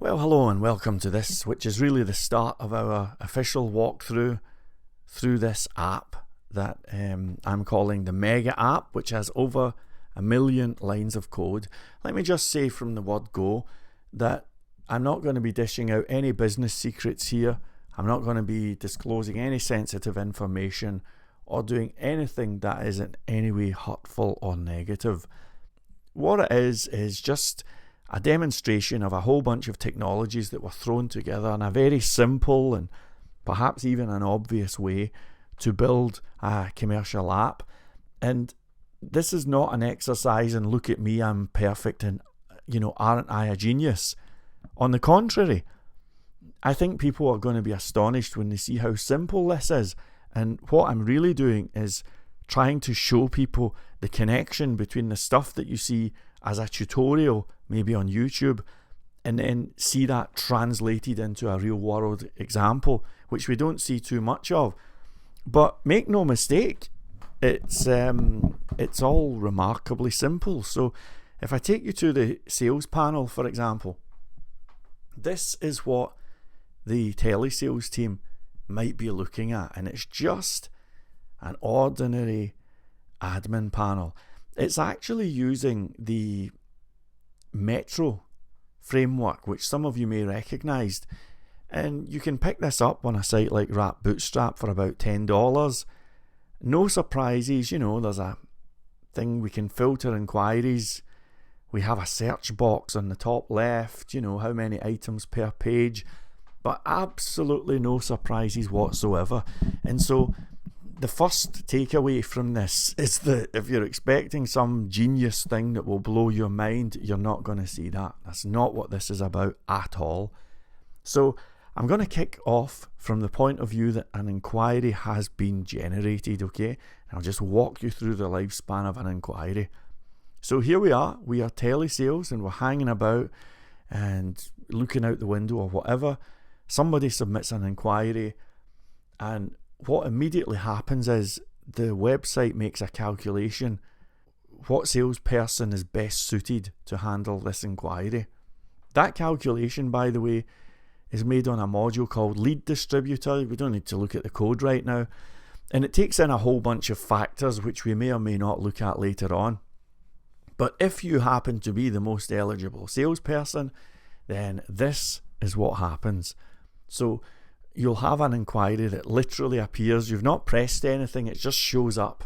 Well, hello and welcome to this, which is really the start of our official walkthrough through this app that I'm calling the Mega app, which has over 1 million lines of code. Let me just say from the word go that I'm not going to be dishing out any business secrets here. I'm not going to be disclosing any sensitive information or doing anything that is in any way hurtful or negative. What it is just a demonstration of a whole bunch of technologies that were thrown together in a very simple and perhaps even an obvious way to build a commercial app. And this is not an exercise in look at me, I'm perfect and aren't I a genius? On the contrary, I think people are going to be astonished when they see how simple this is. And what I'm really doing is trying to show people the connection between the stuff that you see as a tutorial, maybe on YouTube, and then see that translated into a real world example, which we don't see too much of. But make no mistake, it's all remarkably simple. So if I take you to the sales panel, for example, this is what the telesales team might be looking at, and it's just an ordinary admin panel. It's actually using the Metro framework, which some of you may recognize, and you can pick this up on a site like Wrap Bootstrap for about $10. No surprises, there's a thing we can filter inquiries. We have a search box on the top left, how many items per page, but absolutely no surprises whatsoever. And so the first takeaway from this is that if you're expecting some genius thing that will blow your mind, you're not going to see that. That's not what this is about at all. So I'm going to kick off from the point of view that an inquiry has been generated, okay? And I'll just walk you through the lifespan of an inquiry. So here we are telesales, and we're hanging about and looking out the window or whatever. Somebody submits an inquiry, and what immediately happens is the website makes a calculation. What salesperson is best suited to handle this inquiry? That calculation, by the way, is made on a module called Lead Distributor. We don't need to look at the code right now. And it takes in a whole bunch of factors which we may or may not look at later on. But if you happen to be the most eligible salesperson, then this is what happens. So you'll have an inquiry that literally appears. You've not pressed anything, it just shows up.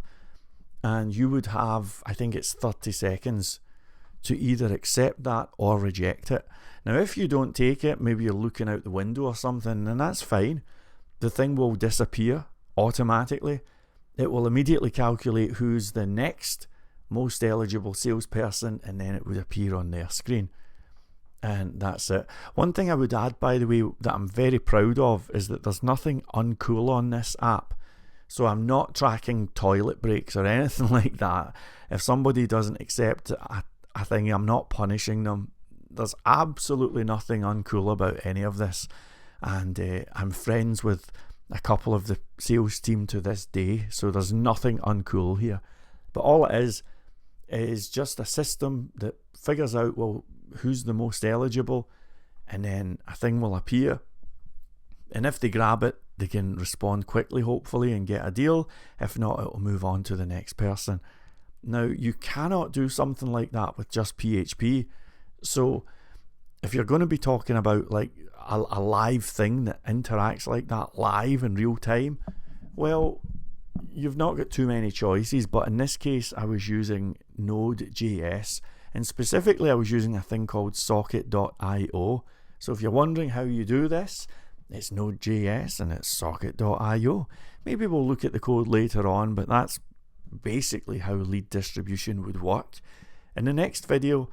And you would have, I think it's 30 seconds to either accept that or reject it. Now, if you don't take it, maybe you're looking out the window or something, and that's fine. The thing will disappear automatically. It will immediately calculate who's the next most eligible salesperson, and then it would appear on their screen. And that's it. One thing I would add, by the way, that I'm very proud of is that there's nothing uncool on this app. So I'm not tracking toilet breaks or anything like that. If somebody doesn't accept a thing, I'm not punishing them. There's absolutely nothing uncool about any of this. And I'm friends with a couple of the sales team to this day, so there's nothing uncool here. But all it is just a system that figures out, well, who's the most eligible, and then a thing will appear, and if they grab it, they can respond quickly, hopefully, and get a deal. If not, it'll move on to the next person. Now, you cannot do something like that with just PHP. So if you're going to be talking about like a live thing that interacts like that live in real time, well, you've not got too many choices. But in this case, I was using Node.js, and specifically I was using a thing called socket.io. So if you're wondering how you do this, it's Node.js and it's socket.io. Maybe we'll look at the code later on, but that's basically how lead distribution would work. In the next video,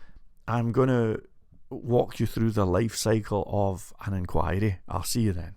I'm going to walk you through the life cycle of an inquiry. I'll see you then.